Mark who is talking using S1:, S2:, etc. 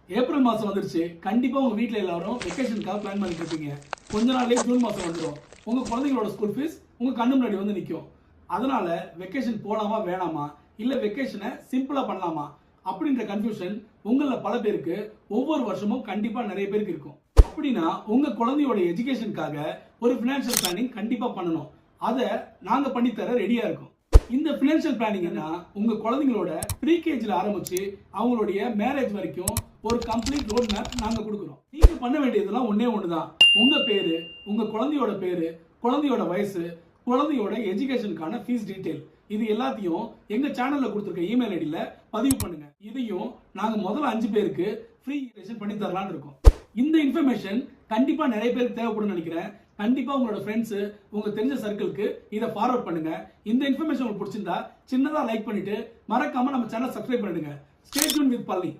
S1: April மாசம் வந்துருச்சு. கண்டிப்பா உங்க வீட்ல எல்லாரும் வெக்கேஷனுக்காக பிளான் பண்ணிட்டு இருப்பீங்க. கொஞ்ச நாள்லயே ஜூன் மாசம் வந்துடும். உங்க குழந்தைகளோட ஸ்கூல் ஃபீஸ் உங்க கண்ணு முன்னாடி வந்து நிக்கும். அதனால வெக்கேஷன் போலாமா வேணாமா, இல்ல வெக்கேஷனை சிம்பிளா பண்ணலாமா அப்படின்ற கன்ஃபியூஷன் உங்கள பல பேருக்கு ஒவ்வொரு வருஷமும் கண்டிப்பா நிறைய பேருக்கு இருக்கும். அப்படின்னா உங்க குழந்தையோட எஜுகேஷனுக்காக ஒரு ஃபினான்ஷியல் பிளானிங் கண்டிப்பா பண்ணணும். அதை நாங்க பண்ணித்தர ரெடியா இருக்கோம். இந்த ஃபினான்ஷியல் பிளானிங்னா உங்க குழந்தைங்களோட ப்ரீ கேஜில ஆரம்பிச்சு அவங்களுடைய மேரேஜ் வரைக்கும் ஒரு கம்ப்ளீட் ரோட் மேப் நாங்க கொடுக்குறோம். நீங்க பண்ண வேண்டியதெல்லாம் ஒண்ணே ஒண்ணுதான். உங்க பேரு, உங்க குழந்தையோட பேரு, குழந்தையோட வயசு, குழந்தையோட எஜுகேஷனுக்கான ஃபீஸ் டீடைல், இது எல்லாத்தையும் எங்க சேனல்ல கொடுத்திருக்க இமெயில் ஐடியில பதிவு பண்ணுங்க. இதையும் நாங்க முதல்ல 5 பேருக்கு ஃப்ரீ ரெஜிஸ்ட்ரேஷன் பண்ணி தரலாம்னு இருக்கோம். இந்த இன்ஃபர்மேஷன் கண்டிப்பா நிறைய பேருக்கு தேவைப்படும் நினைக்கிறேன். கண்டிப்பா உங்களோட ஃப்ரெண்ட்ஸ், உங்க தெரிஞ்ச சர்க்கிளுக்கு இதை ஃபார்வர்ட் பண்ணுங்க. இந்த இன்ஃபர்மேஷன் உங்களுக்கு பிடிச்சிருந்தா சின்னதா லைக் பண்ணிட்டு மறக்காம நம்ம சேனல் சப்ஸ்கிரைப் பண்ணிடுங்க. ஸ்டே டியூன் வித் பள்ளி.